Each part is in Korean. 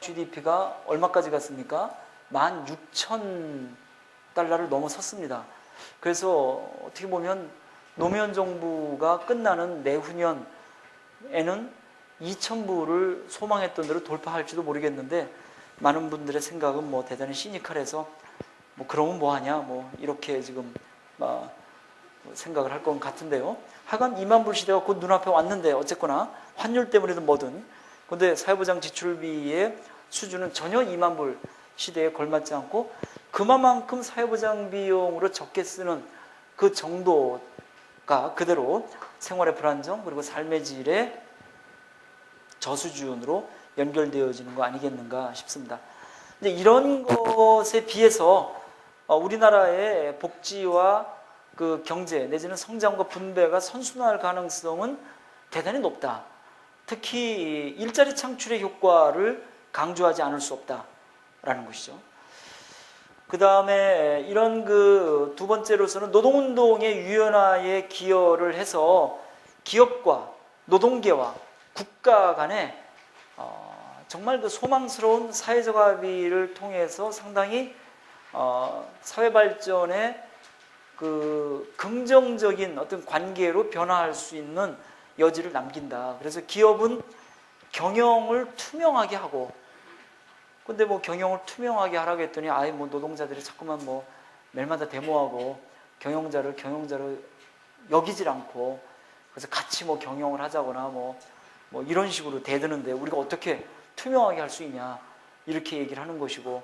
GDP가 얼마까지 갔습니까? 16,000달러를 넘어섰습니다. 그래서 어떻게 보면 노무현 정부가 끝나는 내후년에는 2,000부를 소망했던 대로 돌파할지도 모르겠는데, 많은 분들의 생각은 뭐 대단히 시니컬해서 뭐 그러면 뭐하냐 뭐 이렇게 지금 생각을 할 것 같은데요. 하여간 2만 불 시대가 곧 눈앞에 왔는데, 어쨌거나 환율 때문이든 뭐든, 근데 사회보장 지출비의 수준은 전혀 2만 불 시대에 걸맞지 않고, 그만큼 사회보장 비용으로 적게 쓰는 그 정도가 그대로 생활의 불안정 그리고 삶의 질의 저수준으로 연결되어지는 거 아니겠는가 싶습니다. 근데 이런 것에 비해서 우리나라의 복지와 그 경제 내지는 성장과 분배가 선순환할 가능성은 대단히 높다. 특히 일자리 창출의 효과를 강조하지 않을 수 없다라는 것이죠. 그 다음에 이런 그 두 번째로서는 노동운동의 유연화에 기여를 해서 기업과 노동계와 국가 간에 정말 그 소망스러운 사회적 합의를 통해서 상당히 사회 발전에 그 긍정적인 어떤 관계로 변화할 수 있는 여지를 남긴다. 그래서 기업은 경영을 투명하게 하고, 근데 뭐 경영을 투명하게 하라고 했더니 아예 뭐 노동자들이 자꾸만 뭐 매일마다 데모하고 경영자를 여기질 않고, 그래서 같이 뭐 경영을 하자거나 뭐 이런 식으로 대드는데 우리가 어떻게 투명하게 할 수 있냐 이렇게 얘기를 하는 것이고,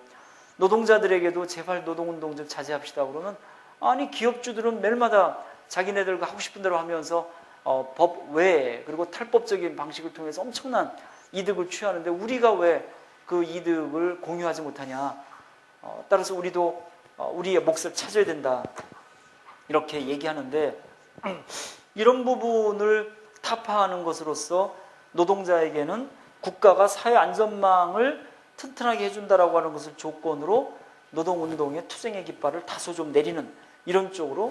노동자들에게도 제발 노동운동 좀 자제합시다 그러면, 아니 기업주들은 매일마다 자기네들과 하고 싶은 대로 하면서 법 외에 그리고 탈법적인 방식을 통해서 엄청난 이득을 취하는데 우리가 왜 그 이득을 공유하지 못하냐. 따라서 우리도 우리의 몫을 찾아야 된다 이렇게 얘기하는데, 이런 부분을 타파하는 것으로서 노동자에게는 국가가 사회 안전망을 튼튼하게 해준다라고 하는 것을 조건으로 노동운동의 투쟁의 깃발을 다소 좀 내리는 이런 쪽으로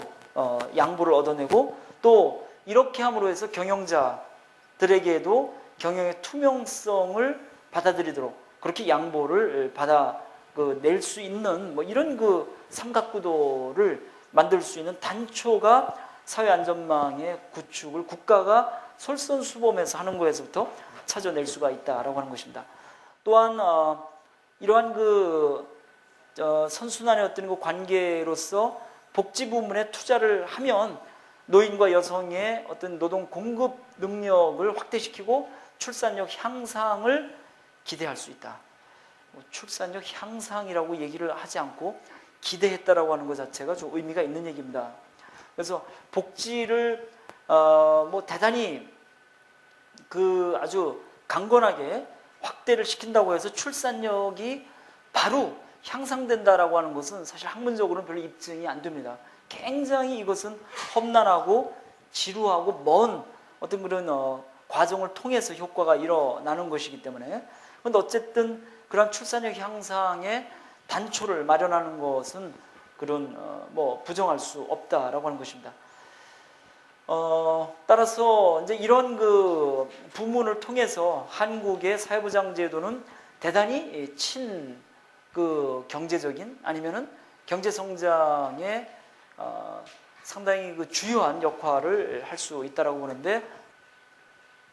양보를 얻어내고, 또 이렇게 함으로 해서 경영자들에게도 경영의 투명성을 받아들이도록 그렇게 양보를 낼 수 있는 뭐 이런 그 삼각구도를 만들 수 있는 단초가 사회안전망의 구축을 국가가 솔선수범해서 하는 거에서부터 찾아낼 수가 있다라고 하는 것입니다. 또한 이러한 그 선순환의 어떤 그 관계로서 복지 부문에 투자를 하면 노인과 여성의 어떤 노동 공급 능력을 확대시키고 출산력 향상을 기대할 수 있다. 출산력 향상이라고 얘기를 하지 않고 기대했다라고 하는 것 자체가 좀 의미가 있는 얘기입니다. 그래서 복지를 뭐 대단히 그 아주 강건하게 확대를 시킨다고 해서 출산력이 바로 향상된다라고 하는 것은 사실 학문적으로는 별로 입증이 안 됩니다. 굉장히 이것은 험난하고 지루하고 먼 어떤 그런 과정을 통해서 효과가 일어나는 것이기 때문에, 그런데 어쨌든 그런 출산력 향상의 단초를 마련하는 것은 그런 뭐 부정할 수 없다라고 하는 것입니다. 따라서 이제 이런 그 부문을 통해서 한국의 사회보장제도는 대단히 그 경제적인 아니면은 경제 성장에 상당히 그 주요한 역할을 할 수 있다라고 보는데,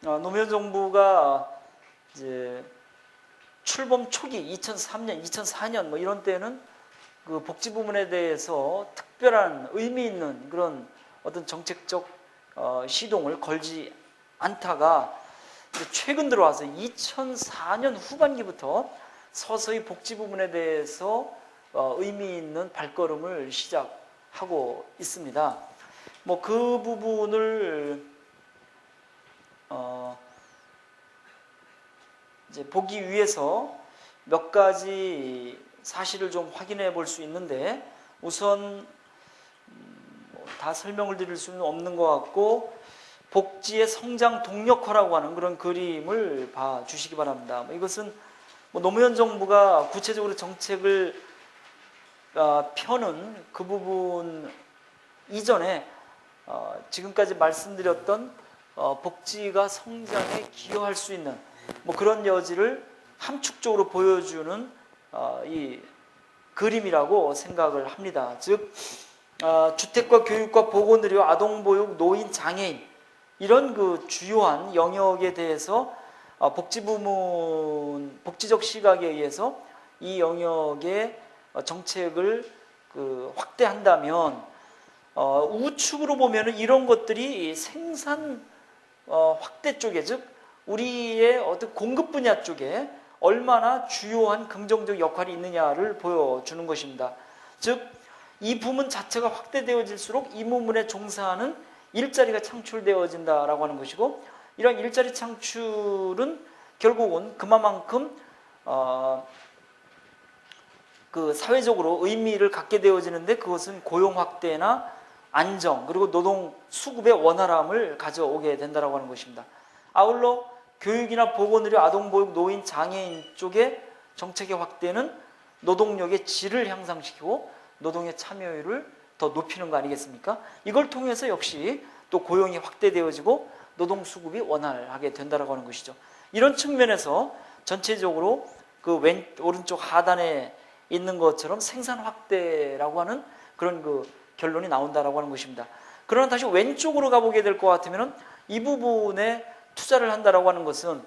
노무현 정부가 이제 출범 초기 2003년, 2004년 뭐 이런 때는 그 복지 부문에 대해서 특별한 의미 있는 그런 어떤 정책적 시동을 걸지 않다가 최근 들어와서 2004년 후반기부터 서서히 복지 부문에 대해서 의미 있는 발걸음을 시작하고 있습니다. 뭐 그 부분을 이제 보기 위해서 몇 가지 사실을 좀 확인해 볼 수 있는데, 우선 다 설명을 드릴 수는 없는 것 같고 복지의 성장 동력화라고 하는 그런 그림을 봐주시기 바랍니다. 이것은 노무현 정부가 구체적으로 정책을 펴는 그 부분 이전에 지금까지 말씀드렸던 복지가 성장에 기여할 수 있는 그런 여지를 함축적으로 보여주는 이 그림이라고 생각을 합니다. 즉 주택과 교육과 보건의료, 아동보육, 노인, 장애인 이런 그 주요한 영역에 대해서 복지부문 복지적 시각에 의해서 이 영역의 정책을 확대한다면 우측으로 보면은 이런 것들이 생산 확대 쪽에, 즉 우리의 어떤 공급 분야 쪽에 얼마나 주요한 긍정적 역할이 있느냐를 보여주는 것입니다. 즉 이 부문 자체가 확대되어질수록 이 부문에 종사하는 일자리가 창출되어진다라고 하는 것이고, 이런 일자리 창출은 결국은 그만큼 그 사회적으로 의미를 갖게 되어지는데, 그것은 고용 확대나 안정 그리고 노동 수급의 원활함을 가져오게 된다라고 하는 것입니다. 아울러 교육이나 보건의료, 아동보육, 노인, 장애인 쪽의 정책의 확대는 노동력의 질을 향상시키고 노동의 참여율을 더 높이는 거 아니겠습니까? 이걸 통해서 역시 또 고용이 확대되어지고 노동 수급이 원활하게 된다라고 하는 것이죠. 이런 측면에서 전체적으로 그 오른쪽 하단에 있는 것처럼 생산 확대라고 하는 그런 그 결론이 나온다라고 하는 것입니다. 그러나 다시 왼쪽으로 가보게 될 것 같으면 이 부분에 투자를 한다라고 하는 것은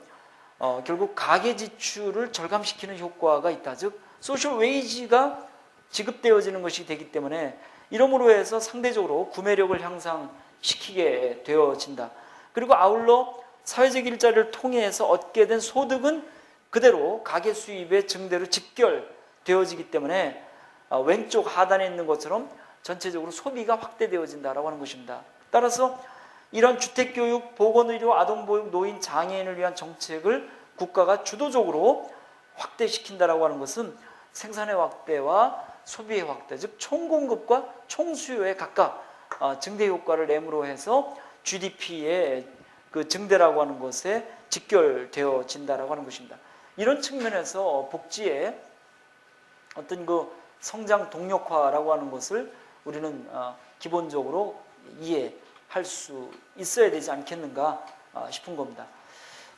결국 가계 지출을 절감시키는 효과가 있다. 즉 소셜 웨이지가 지급되어지는 것이 되기 때문에 이러므로 해서 상대적으로 구매력을 향상시키게 되어진다. 그리고 아울러 사회적 일자리를 통해서 얻게 된 소득은 그대로 가계 수입의 증대로 직결되어지기 때문에 왼쪽 하단에 있는 것처럼 전체적으로 소비가 확대되어진다라고 하는 것입니다. 따라서 이런 주택교육, 보건의료, 아동보육, 노인, 장애인을 위한 정책을 국가가 주도적으로 확대시킨다라고 하는 것은 생산의 확대와 소비의 확대, 즉 총공급과 총수요에 각각 증대 효과를 내므로 해서 GDP의 그 증대라고 하는 것에 직결되어진다라고 하는 것입니다. 이런 측면에서 복지의 어떤 그 성장 동력화라고 하는 것을 우리는 기본적으로 이해할 수 있어야 되지 않겠는가 싶은 겁니다.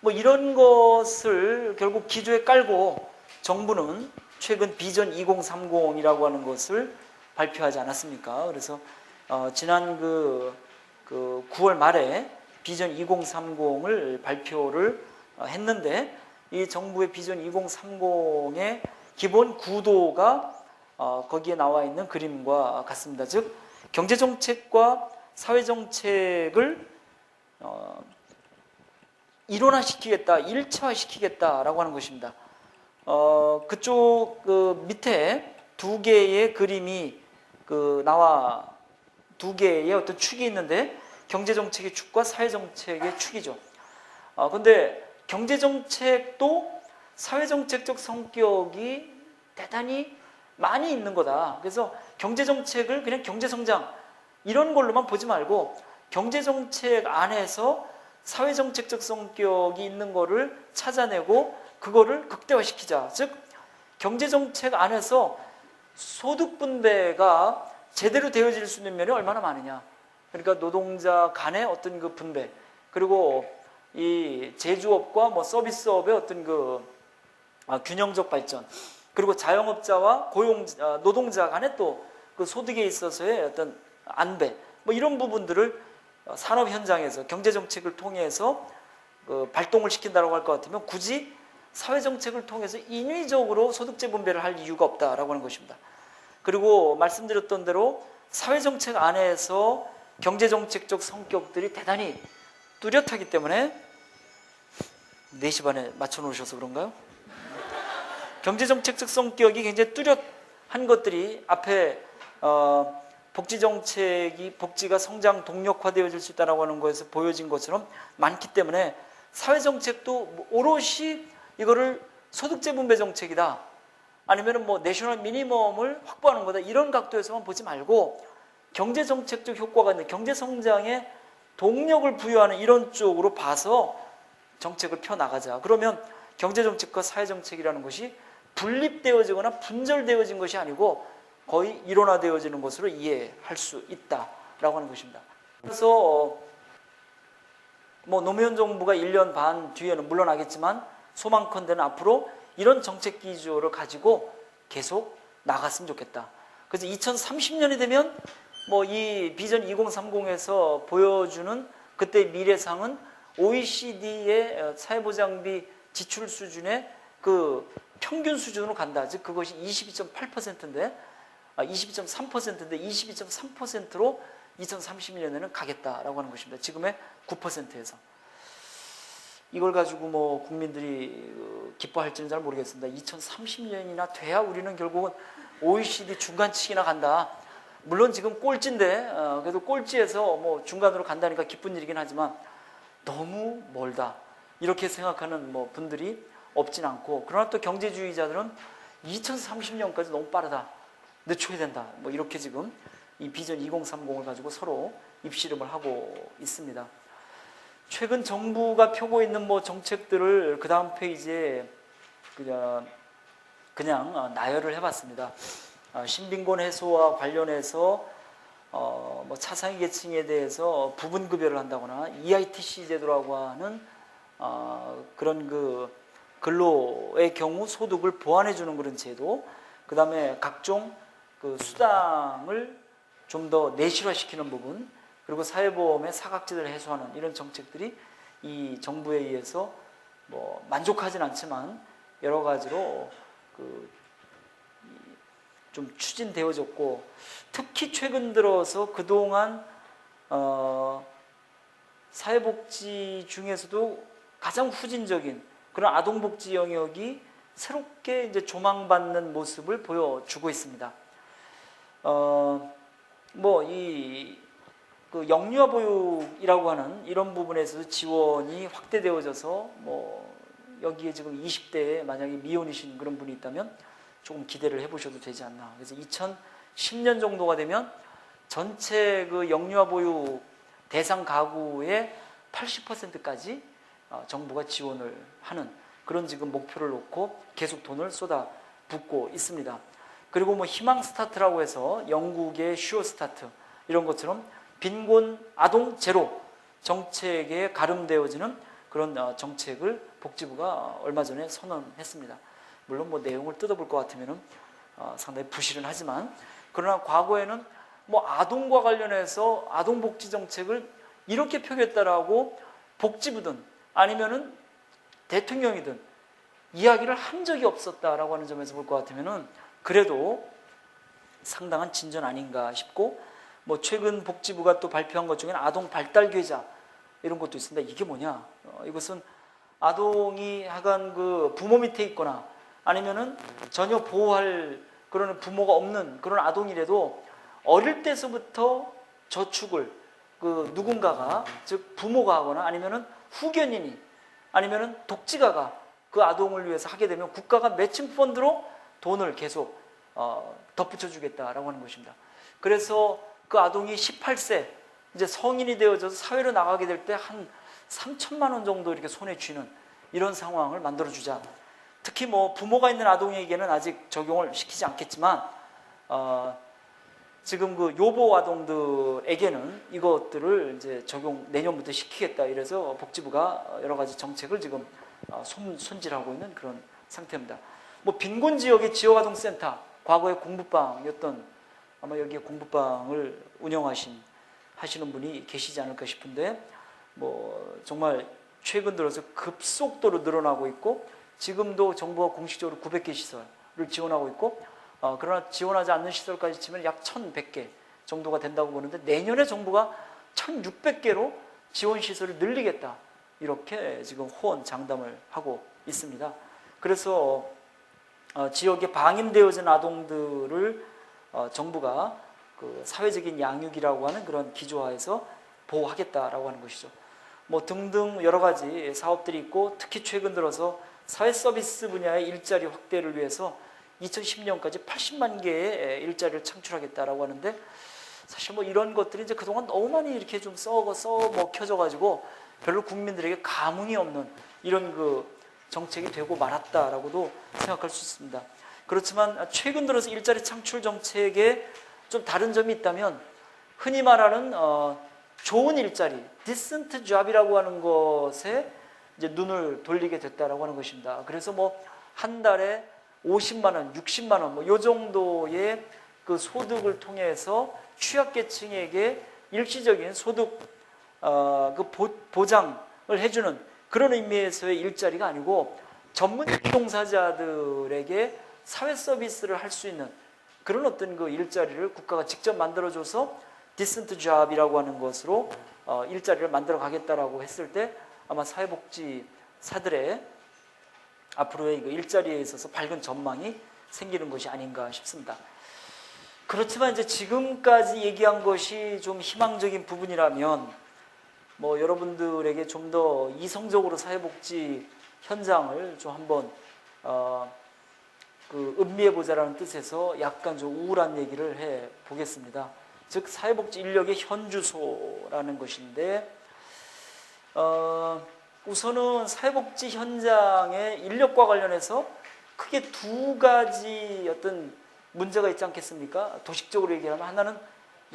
이런 것을 결국 기조에 깔고 정부는 최근 비전 2030이라고 하는 것을 발표하지 않았습니까? 그래서 지난 그 9월 말에 비전 2030을 발표를 했는데, 이 정부의 비전 2030의 기본 구도가 거기에 나와 있는 그림과 같습니다. 즉 경제정책과 사회정책을 일원화시키겠다, 일체화시키겠다라고 하는 것입니다. 그쪽 밑에 두 개의 그림이 두 개의 어떤 축이 있는데, 경제정책의 축과 사회정책의 축이죠. 근데 경제정책도 사회정책적 성격이 대단히 많이 있는 거다. 그래서 경제정책을 그냥 경제성장 이런 걸로만 보지 말고 경제정책 안에서 사회정책적 성격이 있는 거를 찾아내고 그거를 극대화시키자. 즉 경제정책 안에서 소득 분배가 제대로 되어질 수 있는 면이 얼마나 많으냐. 그러니까 노동자 간의 어떤 그 분배, 그리고 이 제조업과 서비스업의 어떤 그 균형적 발전, 그리고 자영업자와 노동자 간의 또 그 소득에 있어서의 어떤 안배, 이런 부분들을 산업 현장에서 경제정책을 통해서 발동을 시킨다고 할 것 같으면 굳이 사회정책을 통해서 인위적으로 소득재 분배를 할 이유가 없다라고 하는 것입니다. 그리고 말씀드렸던 대로 사회정책 안에서 경제정책적 성격들이 대단히 뚜렷하기 때문에 4시 반에 맞춰놓으셔서 그런가요? 경제정책적 성격이 굉장히 뚜렷한 것들이 앞에 복지가 성장 동력화되어질 수 있다고 하는 것에서 보여진 것처럼 많기 때문에 사회정책도 오롯이 이거를 소득재 분배 정책이다, 아니면 내셔널 미니멈을 확보하는 거다, 이런 각도에서만 보지 말고 경제정책적 효과가 있는 경제성장에 동력을 부여하는 이런 쪽으로 봐서 정책을 펴나가자. 그러면 경제정책과 사회정책이라는 것이 분립되어지거나 분절되어진 것이 아니고 거의 일원화되어지는 것으로 이해할 수 있다라고 하는 것입니다. 그래서 뭐 노무현 정부가 1년 반 뒤에는 물러나겠지만 소망컨대는 앞으로 이런 정책 기조를 가지고 계속 나갔으면 좋겠다. 그래서 2030년이 되면 뭐 이 비전 2030에서 보여주는 그때 미래상은 OECD의 사회보장비 지출 수준의 그 평균 수준으로 간다. 즉 그것이 22.8%인데 22.3%인데 22.3%로 2030년에는 가겠다라고 하는 것입니다. 지금의 9%에서. 이걸 가지고 뭐 국민들이 기뻐할지는 잘 모르겠습니다. 2030년이나 돼야 우리는 결국은 OECD 중간치기나 간다. 물론 지금 꼴찌인데 그래도 꼴찌에서 뭐 중간으로 간다니까 기쁜 일이긴 하지만 너무 멀다. 이렇게 생각하는 뭐 분들이 없진 않고, 그러나 또 경제주의자들은 2030년까지 너무 빠르다. 늦춰야 된다. 뭐 이렇게 지금 이 비전 2030을 가지고 서로 입씨름을 하고 있습니다. 최근 정부가 펴고 있는 뭐 정책들을 그 다음 페이지에 그냥 나열을 해봤습니다. 신빈권 해소와 관련해서 뭐 차상위 계층에 대해서 부분급여를 한다거나 EITC 제도라고 하는 그런 그 근로의 경우 소득을 보완해 주는 그런 제도, 그 다음에 각종 그 수당을 좀 더 내실화시키는 부분, 그리고 사회보험의 사각지대를 해소하는 이런 정책들이 이 정부에 의해서 뭐 만족하진 않지만 여러 가지로 좀 추진되어졌고, 특히 최근 들어서 그동안 사회복지 중에서도 가장 후진적인 그런 아동복지 영역이 새롭게 이제 조망받는 모습을 보여주고 있습니다. 뭐 그 영유아 보육이라고 하는 이런 부분에서도 지원이 확대되어져서 뭐 여기에 지금 20대에 만약에 미혼이신 그런 분이 있다면 조금 기대를 해보셔도 되지 않나. 그래서 2010년 정도가 되면 전체 그 영유아 보육 대상 가구의 80%까지 정부가 지원을 하는 그런 지금 목표를 놓고 계속 돈을 쏟아붓고 있습니다. 그리고 뭐 희망 스타트라고 해서 영국의 슈어 스타트 이런 것처럼 빈곤 아동 제로 정책에 가름되어지는 그런 정책을 복지부가 얼마 전에 선언했습니다. 물론 뭐 내용을 뜯어볼 것 같으면은 상당히 부실은 하지만, 그러나 과거에는 뭐 아동과 관련해서 아동복지 정책을 이렇게 펴겠다라고 복지부든 아니면은 대통령이든 이야기를 한 적이 없었다라고 하는 점에서 볼 것 같으면은 그래도 상당한 진전 아닌가 싶고, 뭐 최근 복지부가 또 발표한 것 중에는 아동 발달 계좌 이런 것도 있습니다. 이게 뭐냐? 이것은 아동이 하간 그 부모 밑에 있거나 아니면은 전혀 보호할 그런 부모가 없는 그런 아동이라도 어릴 때서부터 저축을 그 누군가가, 즉 부모가 하거나 아니면은 후견인이 아니면은 독지가가 그 아동을 위해서 하게 되면 국가가 매칭 펀드로 돈을 계속 덧붙여 주겠다라고 하는 것입니다. 그래서 그 아동이 18세 이제 성인이 되어져서 사회로 나가게 될 때 한 3천만 원 정도 이렇게 손에 쥐는 이런 상황을 만들어 주자. 특히 뭐 부모가 있는 아동에게는 아직 적용을 시키지 않겠지만 지금 그 요보 아동들에게는 이것들을 이제 적용 내년부터 시키겠다. 이래서 복지부가 여러 가지 정책을 지금 손질하고 있는 그런 상태입니다. 뭐 빈곤 지역의 지역아동센터, 과거에 공부방이었던, 아마 여기에 공부방을 하시는 분이 계시지 않을까 싶은데, 뭐 정말 최근 들어서 급속도로 늘어나고 있고, 지금도 정부가 공식적으로 900개 시설을 지원하고 있고, 그러나 지원하지 않는 시설까지 치면 약 1,100개 정도가 된다고 보는데, 내년에 정부가 1,600개로 지원 시설을 늘리겠다, 이렇게 지금 호언장담을 하고 있습니다. 그래서 지역에 방임되어진 아동들을 정부가 그 사회적인 양육이라고 하는 그런 기조화에서 보호하겠다라고 하는 것이죠. 뭐 등등 여러 가지 사업들이 있고, 특히 최근 들어서 사회 서비스 분야의 일자리 확대를 위해서 2010년까지 80만 개의 일자리를 창출하겠다라고 하는데, 사실 뭐 이런 것들이 이제 그동안 너무 많이 이렇게 좀 써먹혀져 가지고 별로 국민들에게 감흥이 없는 이런 그 정책이 되고 말았다라고도 생각할 수 있습니다. 그렇지만 최근 들어서 일자리 창출 정책에 좀 다른 점이 있다면 흔히 말하는 좋은 일자리, decent job이라고 하는 것에 이제 눈을 돌리게 됐다라고 하는 것입니다. 그래서 뭐 한 달에 50만 원, 60만 원, 뭐 요 정도의 그 소득을 통해서 취약계층에게 일시적인 소득 그 보장을 해주는 그런 의미에서의 일자리가 아니고 전문 종사자들에게 사회 서비스를 할 수 있는 그런 어떤 그 일자리를 국가가 직접 만들어줘서 decent job이라고 하는 것으로 일자리를 만들어 가겠다라고 했을 때 아마 사회복지사들의 앞으로의 그 일자리에 있어서 밝은 전망이 생기는 것이 아닌가 싶습니다. 그렇지만 이제 지금까지 얘기한 것이 좀 희망적인 부분이라면 뭐 여러분들에게 좀 더 이성적으로 사회복지 현장을 좀 한번 그 음미해 보자라는 뜻에서 약간 좀 우울한 얘기를 해 보겠습니다. 즉 사회복지 인력의 현주소라는 것인데 우선은 사회복지 현장의 인력과 관련해서 크게 두 가지 어떤 문제가 있지 않겠습니까? 도식적으로 얘기하면 하나는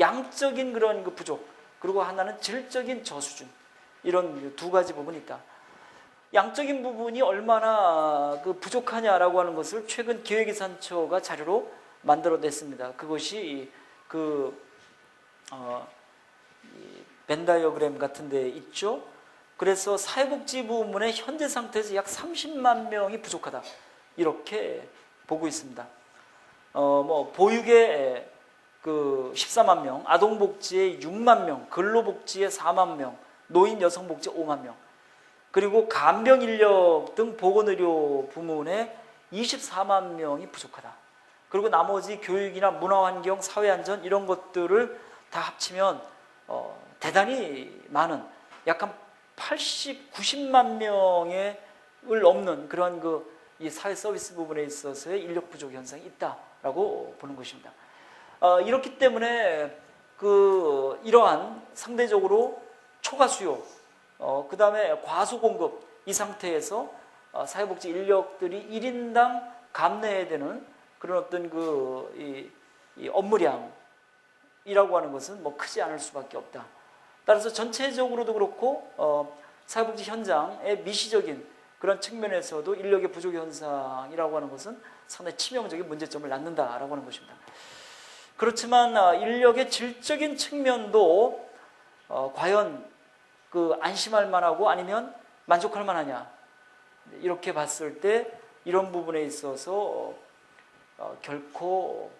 양적인 그런 그 부족, 그리고 하나는 질적인 저수준, 이런 두 가지 부분이 있다. 양적인 부분이 얼마나 그 부족하냐라고 하는 것을 최근 기획예산처가 자료로 만들어냈습니다. 그것이 벤 다이어그램 같은 데 있죠. 그래서 사회복지 부문의 현재 상태에서 약 30만 명이 부족하다, 이렇게 보고 있습니다. 뭐 보육에 그 14만 명, 아동복지에 6만 명, 근로복지에 4만 명, 노인 여성복지에 5만 명, 그리고 간병인력 등 보건의료 부문에 24만 명이 부족하다. 그리고 나머지 교육이나 문화환경, 사회안전 이런 것들을 다 합치면 대단히 많은 약간 80, 90만 명을 넘는 그런 이 사회 서비스 부분에 있어서의 인력 부족 현상이 있다라고 보는 것입니다. 이렇기 때문에 이러한 상대적으로 초과 수요, 그 다음에 과소 공급 이 상태에서 사회복지 인력들이 1인당 감내해야 되는 그런 어떤 이 업무량이라고 하는 것은 뭐 크지 않을 수밖에 없다. 따라서 전체적으로도 그렇고 사회복지 현장의 미시적인 그런 측면에서도 인력의 부족 현상이라고 하는 것은 상당히 치명적인 문제점을 낳는다라고 하는 것입니다. 그렇지만 인력의 질적인 측면도 과연 안심할 만하고 아니면 만족할 만하냐, 이렇게 봤을 때 이런 부분에 있어서 결코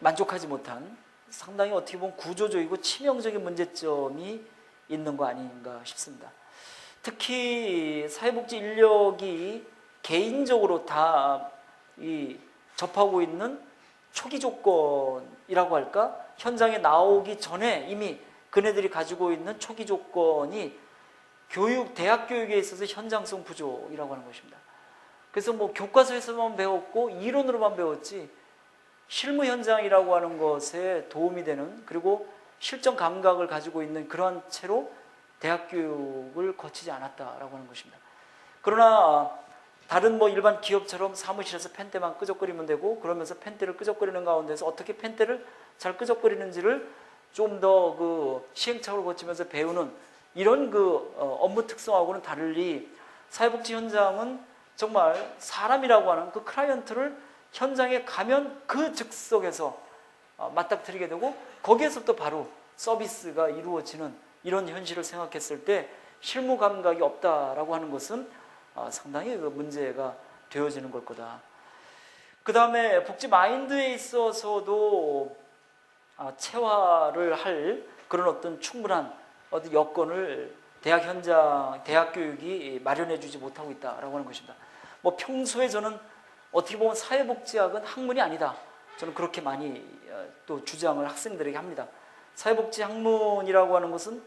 만족하지 못한 상당히 어떻게 보면 구조적이고 치명적인 문제점이 있는 거 아닌가 싶습니다. 특히 사회복지 인력이 개인적으로 다 접하고 있는 초기 조건이라고 할까? 현장에 나오기 전에 이미 그네들이 가지고 있는 초기 조건이 대학 교육에 있어서 현장성 부족이라고 하는 것입니다. 그래서 뭐 교과서에서만 배웠고 이론으로만 배웠지 실무 현장이라고 하는 것에 도움이 되는, 그리고 실전 감각을 가지고 있는 그러한 채로 대학 교육을 거치지 않았다라고 하는 것입니다. 그러나 다른 뭐 일반 기업처럼 사무실에서 펜대만 끄적거리면 되고, 그러면서 펜대를 끄적거리는 가운데서 어떻게 펜대를 잘 끄적거리는지를 좀 더 시행착오를 거치면서 배우는 이런 업무 특성하고는 달리 사회복지 현장은 정말 사람이라고 하는 그 클라이언트를 현장에 가면 그 즉석에서 맞닥뜨리게 되고 거기에서부터 바로 서비스가 이루어지는 이런 현실을 생각했을 때 실무 감각이 없다라고 하는 것은 상당히 문제가 되어지는 걸 거다. 그 다음에 복지 마인드에 있어서도 체화를 할 그런 어떤 충분한 어떤 여건을 대학 교육이 마련해주지 못하고 있다라고 하는 것입니다. 뭐 평소에 저는 어떻게 보면 사회복지학은 학문이 아니다, 저는 그렇게 많이 또 주장을 학생들에게 합니다. 사회복지 학문이라고 하는 것은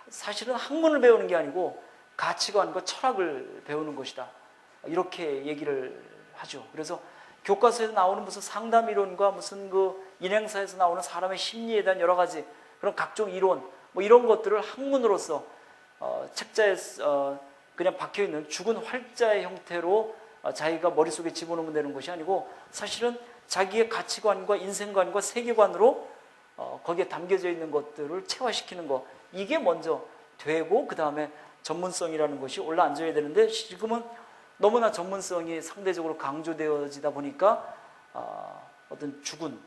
사실은 학문을 배우는 게 아니고 가치관과 철학을 배우는 것이다, 이렇게 얘기를 하죠. 그래서 교과서에서 나오는 무슨 상담 이론과 무슨 그 인행사에서 나오는 사람의 심리에 대한 여러 가지 그런 각종 이론 뭐 이런 것들을 학문으로서 책자에 그냥 박혀 있는 죽은 활자의 형태로 자기가 머릿속에 집어넣으면 되는 것이 아니고 사실은 자기의 가치관과 인생관과 세계관으로 거기에 담겨져 있는 것들을 체화시키는 것, 이게 먼저 되고 그 다음에 전문성이라는 것이 올라앉아야 되는데 지금은 너무나 전문성이 상대적으로 강조되어지다 보니까 어떤 죽은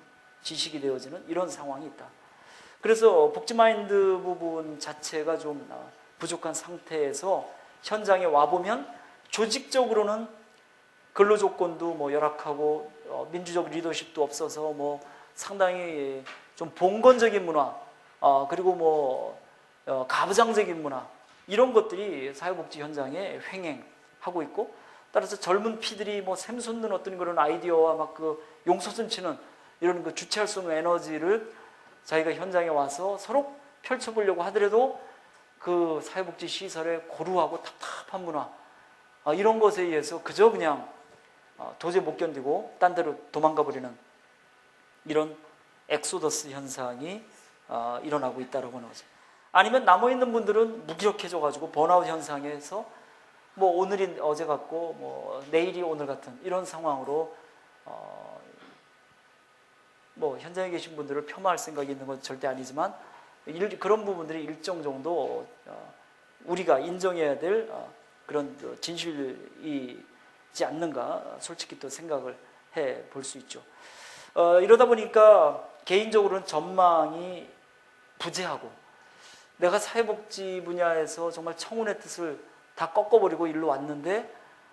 지식이 되어지는 이런 상황이 있다. 그래서 복지마인드 부분 자체가 좀 부족한 상태에서 현장에 와보면 조직적으로는 근로조건도 뭐 열악하고 민주적 리더십도 없어서 뭐 상당히 좀 봉건적인 문화 그리고 뭐 가부장적인 문화 이런 것들이 사회복지 현장에 횡행하고 있고, 따라서 젊은 피들이 뭐 샘솟는 어떤 그런 아이디어와 막 그 용솟음치는 이런 그 주체할 수 없는 에너지를 자기가 현장에 와서 서로 펼쳐보려고 하더라도 그 사회복지 시설의 고루하고 답답한 문화 이런 것에 의해서 그저 그냥 도저히 못 견디고 딴 데로 도망가 버리는 이런 엑소더스 현상이 일어나고 있다고 하는 거죠. 아니면 남아있는 분들은 무기력해져 가지고 번아웃 현상에서 뭐 오늘이 어제 같고 뭐 내일이 오늘 같은 이런 상황으로 뭐 현장에 계신 분들을 폄하할 생각이 있는 건 절대 아니지만 그런 부분들이 일정 정도 우리가 인정해야 될 그런 진실이지 않는가 솔직히 또 생각을 해 볼 수 있죠. 이러다 보니까 개인적으로는 전망이 부재하고, 내가 사회복지 분야에서 정말 청운의 뜻을 다 꺾어버리고 일로 왔는데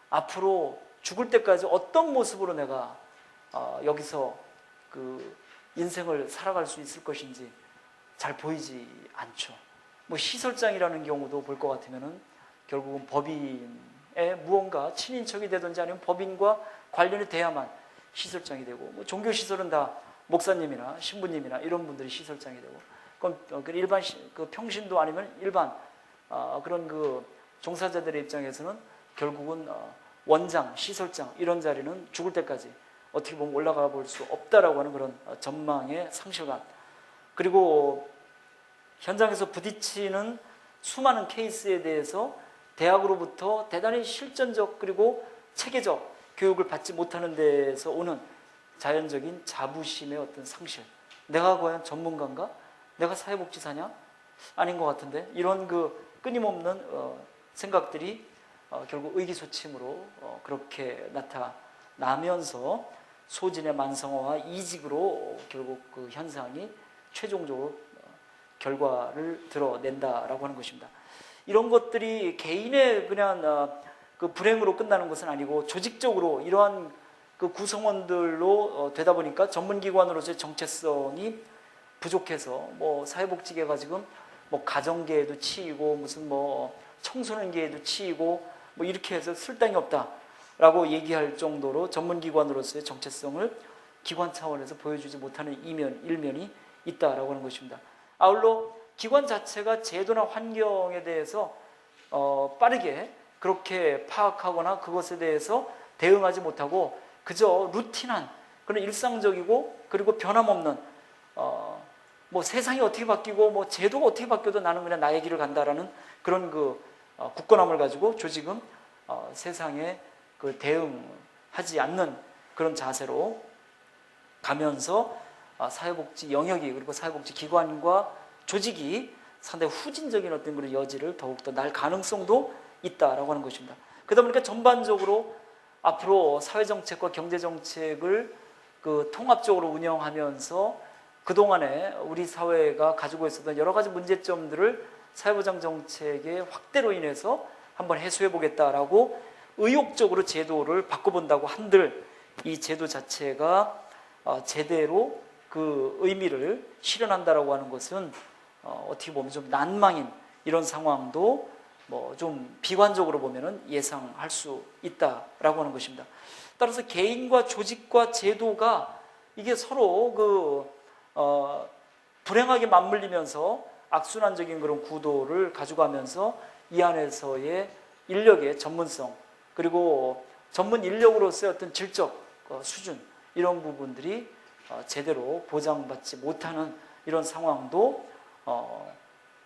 앞으로 죽을 때까지 어떤 모습으로 내가 여기서 그 인생을 살아갈 수 있을 것인지 잘 보이지 않죠. 뭐 시설장이라는 경우도 볼 것 같으면은 결국은 법인의 무언가 친인척이 되든지 아니면 법인과 관련이 돼야만 시설장이 되고, 뭐 종교 시설은 다 목사님이나 신부님이나 이런 분들이 시설장이 되고, 그럼 일반 그 평신도 아니면 일반 그런 그 종사자들의 입장에서는 결국은 원장, 시설장 이런 자리는 죽을 때까지 어떻게 보면 올라가 볼 수 없다라고 하는 그런 전망의 상실감, 그리고 현장에서 부딪히는 수많은 케이스에 대해서 대학으로부터 대단히 실전적 그리고 체계적 교육을 받지 못하는 데에서 오는 자연적인 자부심의 어떤 상실, 내가 과연 전문가인가? 내가 사회복지사냐? 아닌 것 같은데, 이런 그 끊임없는 생각들이 결국 의기소침으로 그렇게 나타나면서 소진의 만성화와 이직으로 결국 그 현상이 최종적으로 결과를 드러낸다라고 하는 것입니다. 이런 것들이 개인의 그냥 그 불행으로 끝나는 것은 아니고 조직적으로 이러한 그 구성원들로 되다 보니까 전문기관으로서의 정체성이 부족해서 뭐 사회복지계가 지금 뭐 가정계에도 치이고 무슨 뭐 청소년계에도 치이고 뭐 이렇게 해서 쓸 땅이 없다라고 얘기할 정도로 전문기관으로서의 정체성을 기관 차원에서 보여주지 못하는 일면이 있다라고 하는 것입니다. 아울러 기관 자체가 제도나 환경에 대해서 빠르게 그렇게 파악하거나 그것에 대해서 대응하지 못하고 그저 루틴한 그런 일상적이고 그리고 변함없는 뭐 세상이 어떻게 바뀌고 뭐 제도가 어떻게 바뀌어도 나는 그냥 나의 길을 간다라는 그런 그 굳건함을 가지고 조직은 세상에 그 대응하지 않는 그런 자세로 가면서 사회복지 영역이 그리고 사회복지 기관과 조직이 상당히 후진적인 어떤 그런 여지를 더욱더 날 가능성도 있다라고 하는 것입니다. 그러다 보니까 전반적으로 앞으로 사회정책과 경제정책을 그 통합적으로 운영하면서 그동안에 우리 사회가 가지고 있었던 여러 가지 문제점들을 사회보장 정책의 확대로 인해서 한번 해소해 보겠다라고 의욕적으로 제도를 바꿔본다고 한들 이 제도 자체가 제대로 그 의미를 실현한다라고 하는 것은 어떻게 보면 좀 난망인 이런 상황도 뭐 좀 비관적으로 보면은 예상할 수 있다라고 하는 것입니다. 따라서 개인과 조직과 제도가 이게 서로 불행하게 맞물리면서 악순환적인 그런 구도를 가져가면서 이 안에서의 인력의 전문성 그리고 전문 인력으로서의 어떤 질적 수준 이런 부분들이 제대로 보장받지 못하는 이런 상황도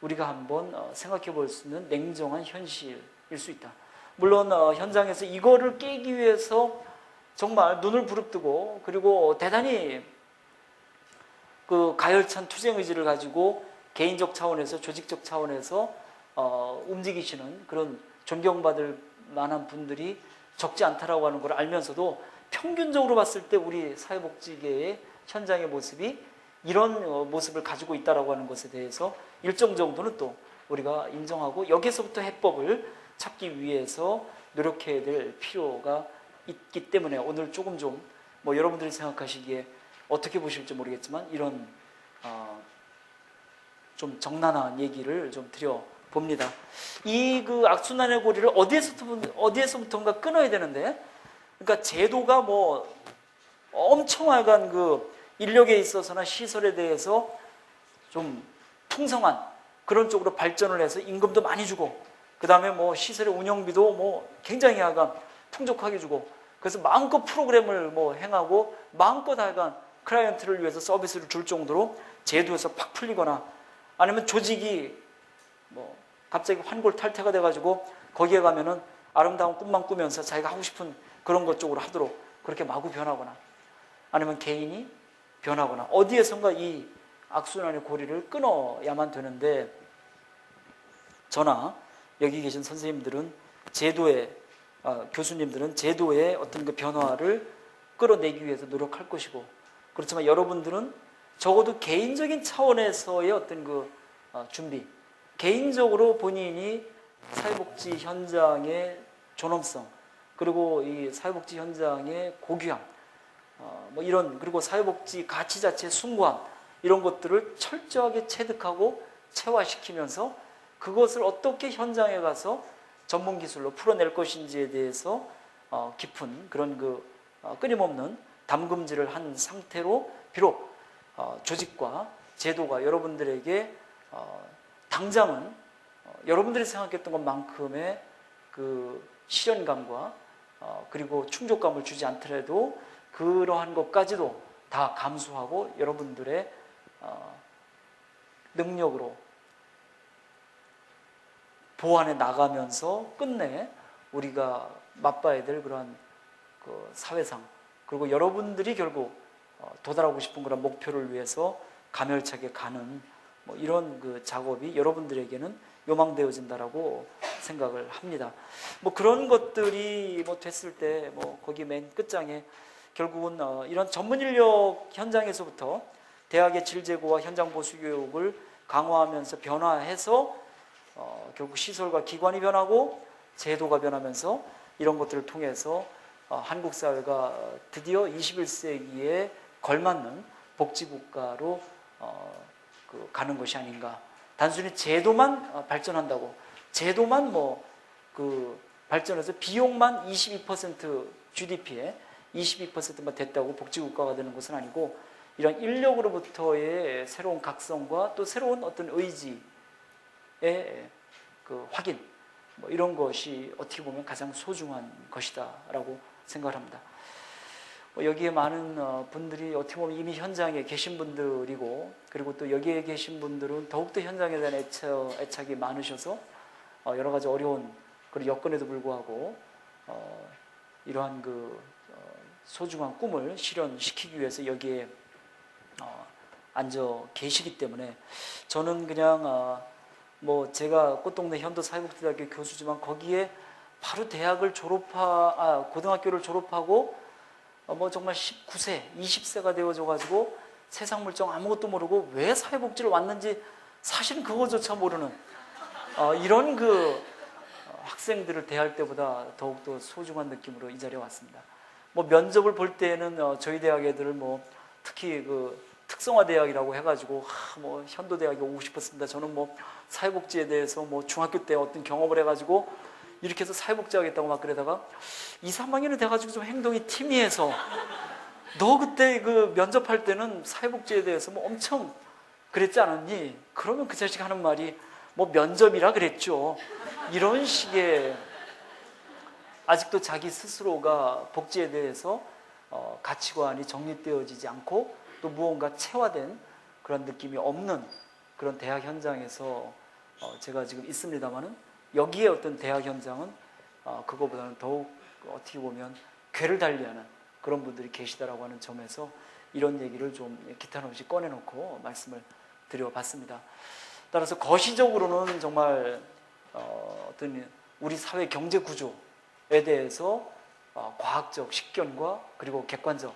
우리가 한번 생각해 볼 수 있는 냉정한 현실일 수 있다. 물론 현장에서 이거를 깨기 위해서 정말 눈을 부릅뜨고 그리고 대단히 그 가열찬 투쟁 의지를 가지고 개인적 차원에서 조직적 차원에서 움직이시는 그런 존경받을 만한 분들이 적지 않다라고 하는 걸 알면서도 평균적으로 봤을 때 우리 사회복지계의 현장의 모습이 이런 모습을 가지고 있다라고 하는 것에 대해서 일정 정도는 또 우리가 인정하고 여기서부터 해법을 찾기 위해서 노력해야 될 필요가 있기 때문에 오늘 조금 좀 뭐 여러분들이 생각하시기에 어떻게 보실지 모르겠지만 이런 좀 적나라한 얘기를 좀 드려봅니다. 이 그 악순환의 고리를 어디에서부터인가 끊어야 되는데, 그러니까 제도가 뭐 엄청 하여간 그 인력에 있어서나 시설에 대해서 좀 풍성한 그런 쪽으로 발전을 해서 임금도 많이 주고, 그 다음에 뭐 시설의 운영비도 뭐 굉장히 하여간 풍족하게 주고, 그래서 마음껏 프로그램을 뭐 행하고 마음껏 하여간 클라이언트를 위해서 서비스를 줄 정도로 제도에서 팍 풀리거나, 아니면 조직이 뭐 갑자기 환골탈태가 돼가지고 거기에 가면은 아름다운 꿈만 꾸면서 자기가 하고 싶은 그런 것 쪽으로 하도록 그렇게 마구 변하거나, 아니면 개인이 변하거나, 어디에선가 이 악순환의 고리를 끊어야만 되는데, 저나 여기 계신 선생님들은 교수님들은 제도의 어떤 그 변화를 끌어내기 위해서 노력할 것이고, 그렇지만 여러분들은 적어도 개인적인 차원에서의 어떤 그 준비, 개인적으로 본인이 사회복지 현장의 존엄성, 그리고 이 사회복지 현장의 고귀함, 뭐 이런, 그리고 사회복지 가치 자체의 숭고함, 이런 것들을 철저하게 체득하고 체화시키면서 그것을 어떻게 현장에 가서 전문 기술로 풀어낼 것인지에 대해서 깊은 그런 그 끊임없는 담금질을 한 상태로 비록 조직과 제도가 여러분들에게 당장은 여러분들이 생각했던 것만큼의 그 실현감과 그리고 충족감을 주지 않더라도 그러한 것까지도 다 감수하고 여러분들의 능력으로 보완해 나가면서 끝내 우리가 맛봐야 될 그러한 그 사회상, 그리고 여러분들이 결국 도달하고 싶은 그런 목표를 위해서 가멸차게 가는 뭐 이런 그 작업이 여러분들에게는 요망되어진다라고 생각을 합니다. 뭐 그런 것들이 뭐 됐을 때 뭐 거기 맨 끝장에 결국은 이런 전문 인력 현장에서부터 대학의 질 제고와 현장 보수 교육을 강화하면서 변화해서 결국 시설과 기관이 변하고 제도가 변하면서 이런 것들을 통해서 한국 사회가 드디어 21세기에 걸맞는 복지국가로 가는 것이 아닌가. 단순히 제도만 발전한다고, 제도만 뭐 그 발전해서 비용만 22% GDP에 22%만 됐다고 복지국가가 되는 것은 아니고, 이런 인력으로부터의 새로운 각성과 또 새로운 어떤 의지의 그 확인, 뭐 이런 것이 어떻게 보면 가장 소중한 것이다라고 생각을 합니다. 여기에 많은 분들이 어떻게 보면 이미 현장에 계신 분들이고, 그리고 또 여기에 계신 분들은 더욱더 현장에 대한 애착이 많으셔서 여러 가지 어려운 그런 여건에도 불구하고 이러한 그 소중한 꿈을 실현시키기 위해서 여기에 앉아 계시기 때문에, 저는 그냥 뭐 제가 꽃동네 현도사회복지대학교 교수지만 거기에 바로 대학을 고등학교를 졸업하고 뭐 정말 19세, 20세가 되어져 가지고 세상 물정 아무것도 모르고 왜 사회복지를 왔는지 사실은 그거조차 모르는 이런 그 학생들을 대할 때보다 더욱더 소중한 느낌으로 이 자리에 왔습니다. 뭐 면접을 볼 때에는 저희 대학 애들을 뭐 특히 그 특성화 대학이라고 해가지고 뭐 현도대학에 오고 싶었습니다. 저는 뭐 사회복지에 대해서 뭐 중학교 때 어떤 경험을 해가지고 이렇게 해서 사회복지 하겠다고 막 그러다가 2, 3학년이 돼가지고 좀 행동이 티미해서, 너 그때 그 면접할 때는 사회복지에 대해서 뭐 엄청 그랬지 않았니? 그러면 그 자식 하는 말이 뭐 면접이라 그랬죠. 이런 식의, 아직도 자기 스스로가 복지에 대해서 가치관이 정립되어지지 않고 또 무언가 체화된 그런 느낌이 없는 그런 대학 현장에서 제가 지금 있습니다만은 여기에 어떤 대학 현장은 그거보다는 더욱 어떻게 보면 괴를 달리하는 그런 분들이 계시다라고 하는 점에서 이런 얘기를 좀 기탄 없이 꺼내놓고 말씀을 드려봤습니다. 따라서 거시적으로는 정말 어떤 우리 사회 경제 구조에 대해서 과학적 식견과 그리고 객관적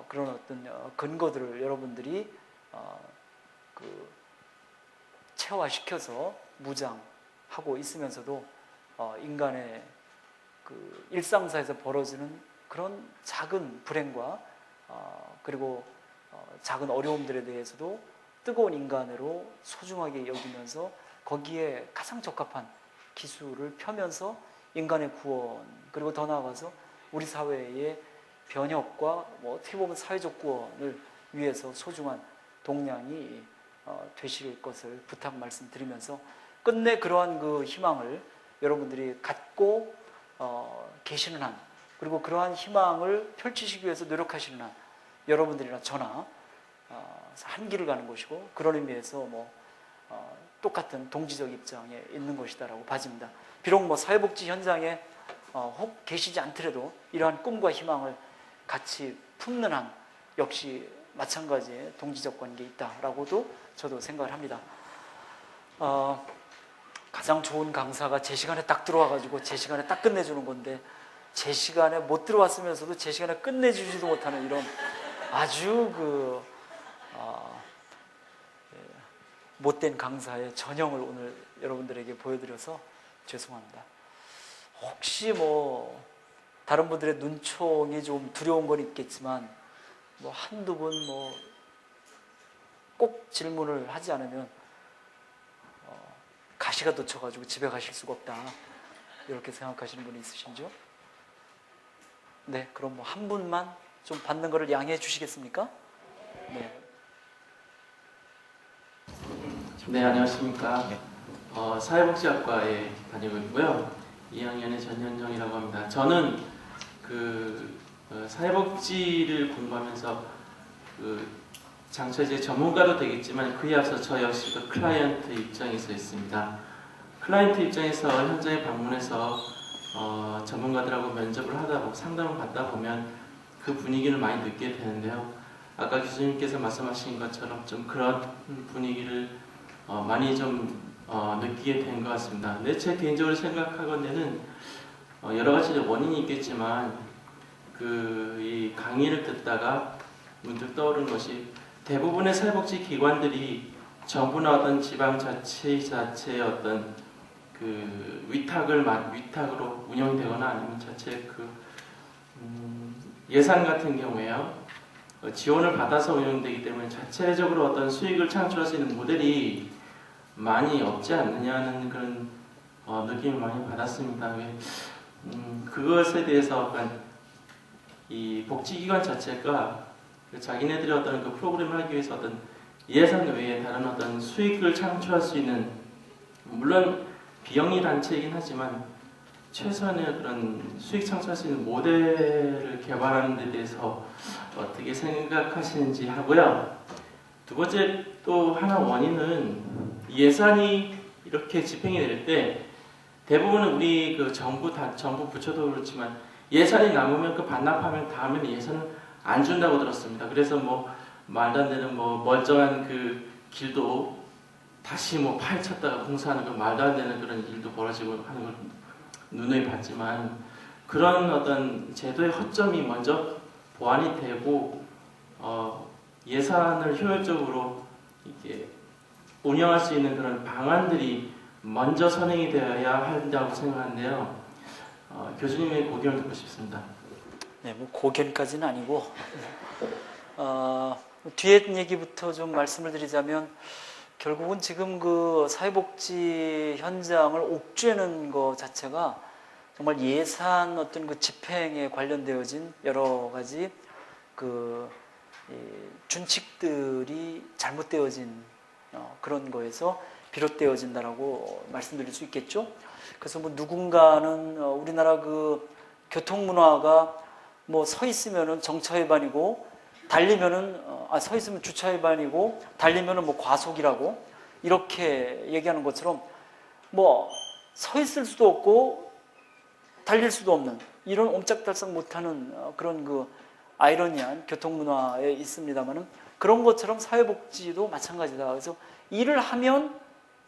그런 어떤 근거들을 여러분들이 체화시켜서 무장하고 있으면서도 인간의 그 일상사에서 벌어지는 그런 작은 불행과 그리고 작은 어려움들에 대해서도 뜨거운 인간으로 소중하게 여기면서 거기에 가장 적합한 기술을 펴면서 인간의 구원 그리고 더 나아가서 우리 사회의 변혁과 어떻게 보면 사회적 구원을 위해서 소중한 동량이 되실 것을 부탁 말씀드리면서 끝내 그러한 그 희망을 여러분들이 갖고 계시는 한 그리고 그러한 희망을 펼치시기 위해서 노력하시는 한 여러분들이나 저나 한 길을 가는 것이고 그런 의미에서 똑같은 동지적 입장에 있는 것이다라고 봐집니다. 비록 사회복지 현장에 혹 계시지 않더라도 이러한 꿈과 희망을 같이 품는 한 역시 마찬가지의 동지적 관계에 있다라고도 저도 생각을 합니다. 가장 좋은 강사가 제 시간에 딱 들어와가지고 제 시간에 딱 끝내주는 건데 제 시간에 못 들어왔으면서도 제 시간에 끝내주지도 못하는 이런 아주 못된 강사의 전형을 오늘 여러분들에게 보여드려서 죄송합니다. 혹시 다른 분들의 눈총이 좀 두려운 건 있겠지만 한두 분 꼭 질문을 하지 않으면 가시가 돋쳐가지고 집에 가실 수가 없다 이렇게 생각하시는 분이 있으신지요? 네, 그럼 한 분만 좀 받는 거를 양해해 주시겠습니까? 네. 네, 안녕하십니까. 사회복지학과에 다니고 있고요. 2학년의 전현정이라고 합니다. 저는 사회복지를 공부하면서 장차 이제 전문가도 되겠지만 그에 앞서 저 역시 클라이언트 입장에서 있습니다. 클라이언트 입장에서 현장에 방문해서 전문가들하고 면접을 상담을 받다 보면 그 분위기를 많이 느끼게 되는데요. 아까 교수님께서 말씀하신 것처럼 좀 그런 분위기를 많이 좀 느끼게 된 것 같습니다. 근데 제 개인적으로 생각하건대는 여러 가지 원인이 있겠지만 이 강의를 듣다가 문득 떠오른 것이 대부분의 사회복지 기관들이 정부나 어떤 지방자치의 어떤 위탁으로 운영이 되거나 아니면 자체 예산 같은 경우에요. 지원을 받아서 운영되기 때문에 자체적으로 어떤 수익을 창출할 수 있는 모델이 많이 없지 않느냐는 그런 느낌을 많이 받았습니다. 그것에 대해서 이 복지기관 자체가 자기네들이 어떤 그 프로그램을 하기 위해서 어떤 예산 외에 다른 어떤 수익을 창출할 수 있는 물론 비영리 단체이긴 하지만 최소한의 그런 수익 창출할 수 있는 모델을 개발하는 데 대해서 어떻게 생각하시는지 하고요. 두 번째 또 하나 원인은 예산이 이렇게 집행이 될 때 대부분은 우리 정부 부처도 그렇지만 예산이 남으면 반납하면 다음에는 예산을 안 준다고 들었습니다. 그래서 말도 안 되는 멀쩡한 길도 다시 파헤쳤다가 공사하는 말도 안 되는 그런 일도 벌어지고 하는 걸 눈에 봤지만 그런 어떤 제도의 허점이 먼저 보완이 되고 예산을 효율적으로 이렇게 운영할 수 있는 그런 방안들이 먼저 선행이 되어야 한다고 생각하는데요. 교수님의 고견을 듣고 싶습니다. 네, 고견까지는 아니고 뒤에 얘기부터 좀 말씀을 드리자면 결국은 지금 사회복지 현장을 옥죄는 것 자체가 정말 예산 어떤 집행에 관련되어진 여러 가지 준칙들이 잘못되어진 그런 거에서 비롯되어진다라고 말씀드릴 수 있겠죠. 그래서 누군가는 우리나라 교통 문화가 뭐 서 있으면은 정차 위반이고 달리면은 서 있으면 주차 위반이고 달리면은 뭐 과속이라고 이렇게 얘기하는 것처럼 뭐 서 있을 수도 없고 달릴 수도 없는 이런 옴짝달싹 못하는 그런 그 아이러니한 교통 문화에 있습니다만은 그런 것처럼 사회복지도 마찬가지다. 그래서 일을 하면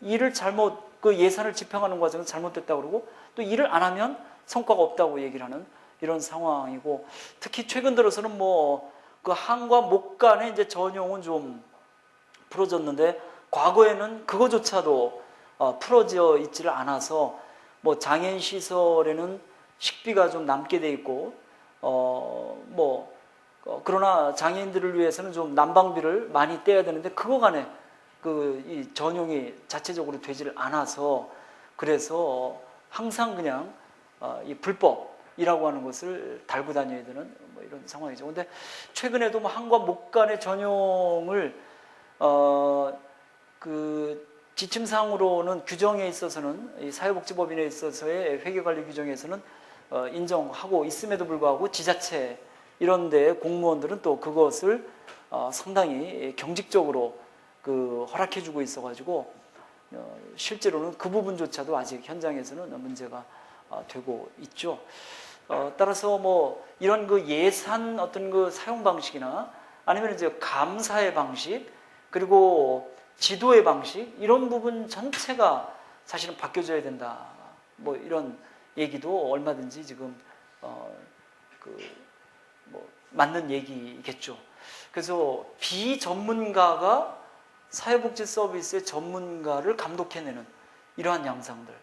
일을 잘못 그 예산을 집행하는 과정에서 잘못됐다고 그러고 또 일을 안 하면 성과가 없다고 얘기를 하는 이런 상황이고 특히 최근 들어서는 뭐 그 한과 목 간의 이제 전용은 좀 풀어졌는데 과거에는 그거조차도 풀어져 있지를 않아서 뭐 장애인 시설에는 식비가 좀 남게 돼 있고 그러나 장애인들을 위해서는 좀 난방비를 많이 떼야 되는데 그거 간에 그 이 전용이 자체적으로 되지를 않아서 그래서 항상 그냥 이 불법이라고 하는 것을 달고 다녀야 되는 뭐 이런 상황이죠. 근데 최근에도 뭐 한과 목 간의 전용을 그 지침상으로는 규정에 있어서는 이 사회복지법인에 있어서의 회계관리 규정에서는 인정하고 있음에도 불구하고 지자체 이런 데 공무원들은 또 그것을 상당히 경직적으로 그 허락해주고 있어가지고 실제로는 그 부분조차도 아직 현장에서는 문제가 되고 있죠. 따라서 뭐 이런 그 예산 어떤 그 사용 방식이나 아니면 이제 감사의 방식 그리고 지도의 방식 이런 부분 전체가 사실은 바뀌어져야 된다. 뭐 이런 얘기도 얼마든지 지금 뭐 맞는 얘기겠죠. 그래서 비전문가가 사회복지 서비스의 전문가를 감독해내는 이러한 양상들.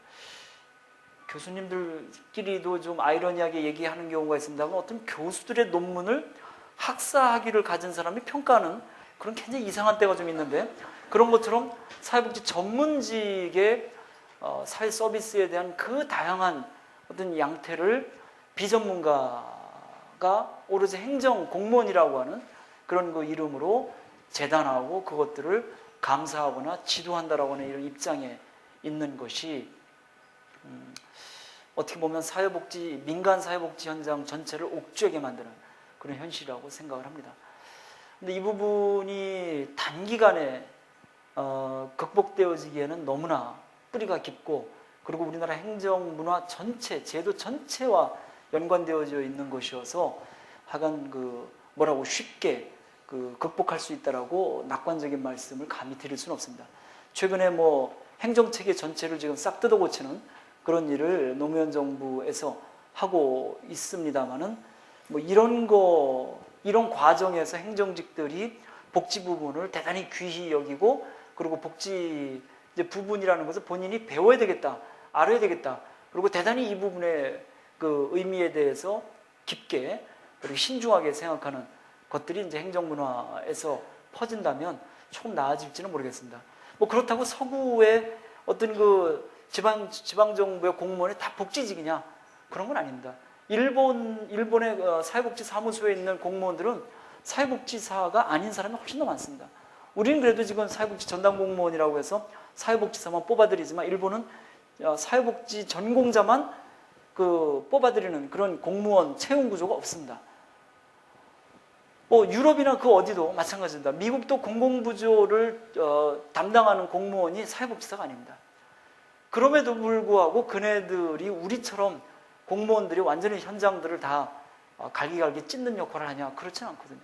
교수님들끼리도 좀 아이러니하게 얘기하는 경우가 있습니다만 어떤 교수들의 논문을 학사학위를 가진 사람이 평가하는 그런 굉장히 이상한 때가 좀 있는데 그런 것처럼 사회복지 전문직의 사회 서비스에 대한 그 다양한 어떤 양태를 비전문가가 오로지 행정 공무원이라고 하는 그런 그 이름으로 재단하고 그것들을 감사하거나 지도한다라고 하는 이런 입장에 있는 것이 어떻게 보면 사회복지 민간 사회복지 현장 전체를 옥죄게 만드는 그런 현실이라고 생각을 합니다. 근데 이 부분이 단기간에 극복되어지기에는 너무나 뿌리가 깊고 그리고 우리나라 행정 문화 전체 제도 전체와 연관되어져 있는 것이어서 하여간 그 뭐라고 쉽게 그 극복할 수 있다라고 낙관적인 말씀을 감히 드릴 수는 없습니다. 최근에 뭐 행정체계 전체를 지금 싹 뜯어 고치는 그런 일을 노무현 정부에서 하고 있습니다만은 뭐 이런 과정에서 행정직들이 복지 부분을 대단히 귀히 여기고 그리고 복지 이제 부분이라는 것을 본인이 배워야 되겠다, 알아야 되겠다. 그리고 대단히 이 부분의 그 의미에 대해서 깊게 그리고 신중하게 생각하는 것들이 이제 행정문화에서 퍼진다면 조금 나아질지는 모르겠습니다. 뭐 그렇다고 서구의 어떤 그 지방정부의 공무원이 다 복지직이냐? 그런 건 아닙니다. 일본의 사회복지 사무소에 있는 공무원들은 사회복지사가 아닌 사람이 훨씬 더 많습니다. 우리는 그래도 지금 사회복지 전담 공무원이라고 해서 사회복지사만 뽑아들이지만 일본은 사회복지 전공자만 그 뽑아들이는 그런 공무원 채용 구조가 없습니다. 유럽이나 그 어디도 마찬가지입니다. 미국도 공공부조를 담당하는 공무원이 사회복지사가 아닙니다. 그럼에도 불구하고 그네들이 우리처럼 공무원들이 완전히 현장들을 다 갈기갈기 찢는 역할을 하냐? 그렇지는 않거든요.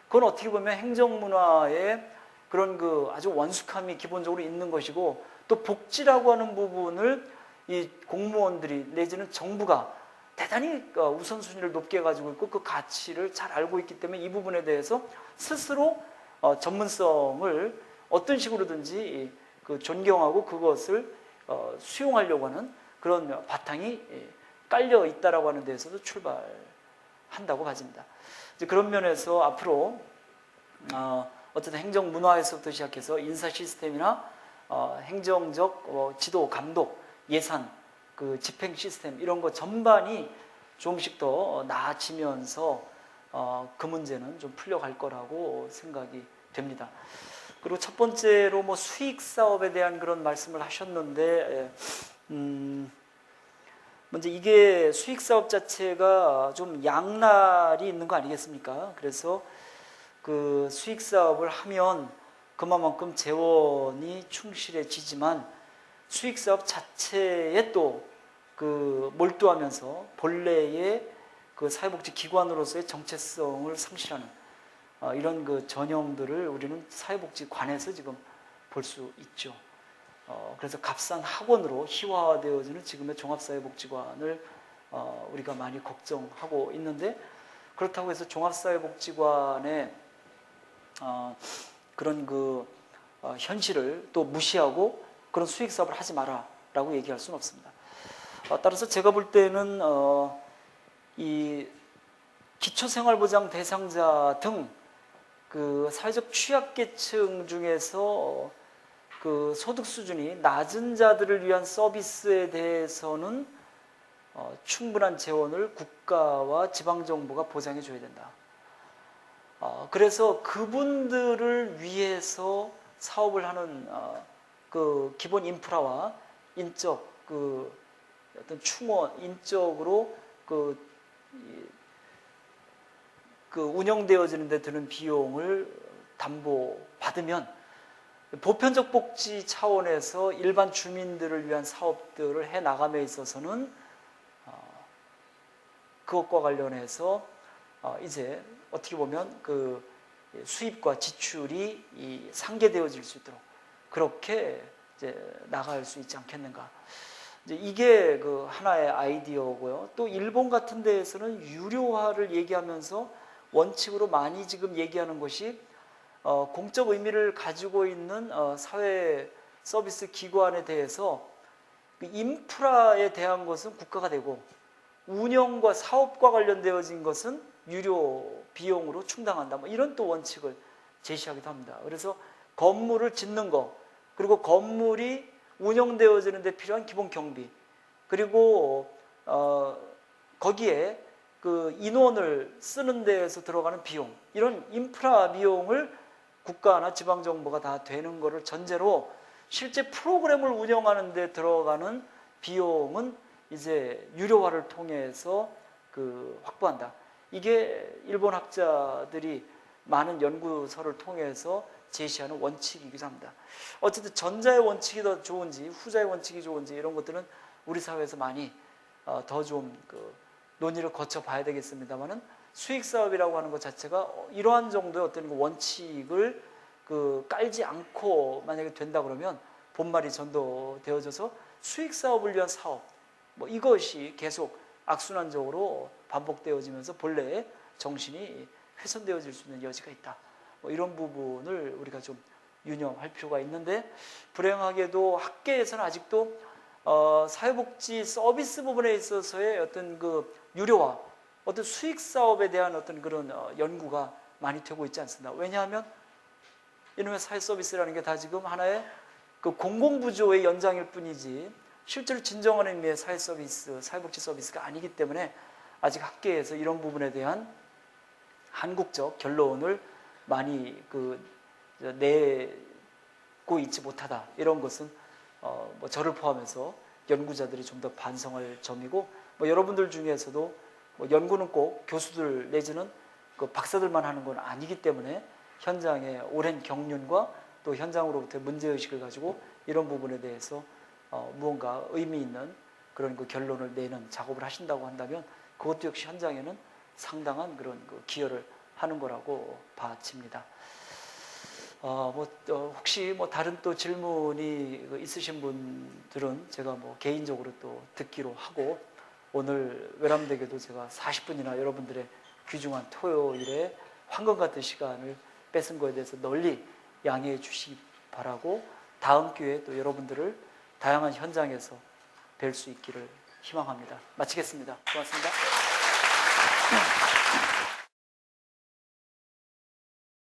그건 어떻게 보면 행정문화의 그런 그 아주 원숙함이 기본적으로 있는 것이고 또 복지라고 하는 부분을 이 공무원들이 내지는 정부가 대단히 우선순위를 높게 가지고 있고 그 가치를 잘 알고 있기 때문에 이 부분에 대해서 스스로 전문성을 어떤 식으로든지 그 존경하고 그것을 수용하려고 하는 그런 바탕이 깔려 있다라고 하는 데에서도 출발한다고 봐집니다. 이제 그런 면에서 앞으로 어쨌든 행정 문화에서부터 시작해서 인사 시스템이나 행정적 지도, 감독, 예산, 그 집행 시스템 이런 거 전반이 조금씩 더 나아지면서 그 문제는 좀 풀려갈 거라고 생각이 됩니다. 그리고 첫 번째로 뭐 수익 사업에 대한 그런 말씀을 하셨는데 먼저 이게 수익 사업 자체가 좀 양날이 있는 거 아니겠습니까? 그래서 그 수익 사업을 하면 그만큼 재원이 충실해지지만 수익 사업 자체에 또 그 몰두하면서 본래의 그 사회복지 기관으로서의 정체성을 상실하는 이런 그 전형들을 우리는 사회복지관에서 지금 볼 수 있죠. 그래서 값싼 학원으로 희화화되어지는 지금의 종합사회복지관을 우리가 많이 걱정하고 있는데, 그렇다고 해서 종합사회복지관의 그런 그 현실을 또 무시하고 그런 수익 사업을 하지 마라라고 얘기할 수는 없습니다. 따라서 제가 볼 때는 이 기초생활보장 대상자 등 그 사회적 취약계층 중에서 그 소득 수준이 낮은 자들을 위한 서비스에 대해서는 충분한 재원을 국가와 지방정부가 보장해 줘야 된다. 그래서 그분들을 위해서 사업을 하는 그 기본 인프라와 인적 그 어떤 충원, 인적으로 그 운영되어지는 데 드는 비용을 담보받으면 보편적 복지 차원에서 일반 주민들을 위한 사업들을 해 나감에 있어서는 그것과 관련해서 이제 어떻게 보면 그 수입과 지출이 상계되어질 수 있도록 그렇게 이제 나갈 수 있지 않겠는가. 이제 이게 그 하나의 아이디어고요. 또 일본 같은 데에서는 유료화를 얘기하면서 원칙으로 많이 지금 얘기하는 것이 공적 의미를 가지고 있는 사회 서비스 기관에 대해서 그 인프라에 대한 것은 국가가 되고 운영과 사업과 관련되어진 것은 유료 비용으로 충당한다. 뭐 이런 또 원칙을 제시하기도 합니다. 그래서 건물을 짓는 거, 그리고 건물이 운영되어지는 데 필요한 기본 경비, 그리고 거기에 그 인원을 쓰는 데에서 들어가는 비용, 이런 인프라 비용을 국가나 지방정부가 다 되는 것을 전제로 실제 프로그램을 운영하는 데 들어가는 비용은 이제 유료화를 통해서 그 확보한다. 이게 일본 학자들이 많은 연구서를 통해서 제시하는 원칙이기도 합니다. 어쨌든 전자의 원칙이 더 좋은지 후자의 원칙이 좋은지 이런 것들은 우리 사회에서 많이 더 좀 그 논의를 거쳐 봐야 되겠습니다만은 수익 사업이라고 하는 것 자체가 이러한 정도의 어떤 원칙을 그 깔지 않고 만약에 된다 그러면 본말이 전도되어져서 수익 사업을 위한 사업, 뭐 이것이 계속 악순환적으로 반복되어지면서 본래의 정신이 훼손되어질 수 있는 여지가 있다. 뭐 이런 부분을 우리가 좀 유념할 필요가 있는데, 불행하게도 학계에서는 아직도 사회복지 서비스 부분에 있어서의 어떤 그 유료화, 어떤 수익 사업에 대한 어떤 그런 연구가 많이 되고 있지 않습니다. 왜냐하면 이놈의 사회 서비스라는 게 다 지금 하나의 그 공공부조의 연장일 뿐이지 실제로 진정한 의미의 사회 서비스, 사회복지 서비스가 아니기 때문에 아직 학계에서 이런 부분에 대한 한국적 결론을 많이 그 내고 있지 못하다. 이런 것은 뭐 저를 포함해서 연구자들이 좀 더 반성할 점이고, 뭐 여러분들 중에서도 뭐 연구는 꼭 교수들 내지는 그 박사들만 하는 건 아니기 때문에 현장의 오랜 경륜과 또 현장으로부터의 문제의식을 가지고 이런 부분에 대해서 무언가 의미 있는 그런 그 결론을 내는 작업을 하신다고 한다면 그것도 역시 현장에는 상당한 그런 그 기여를 하는 거라고 봐집니다. 혹시 뭐 다른 또 질문이 있으신 분들은 제가 뭐 개인적으로 또 듣기로 하고, 오늘 외람되게도 제가 40분이나 여러분들의 귀중한 토요일에 황금 같은 시간을 뺏은 거에 대해서 널리 양해해 주시기 바라고, 다음 기회에 또 여러분들을 다양한 현장에서 뵐 수 있기를 희망합니다. 마치겠습니다. 고맙습니다.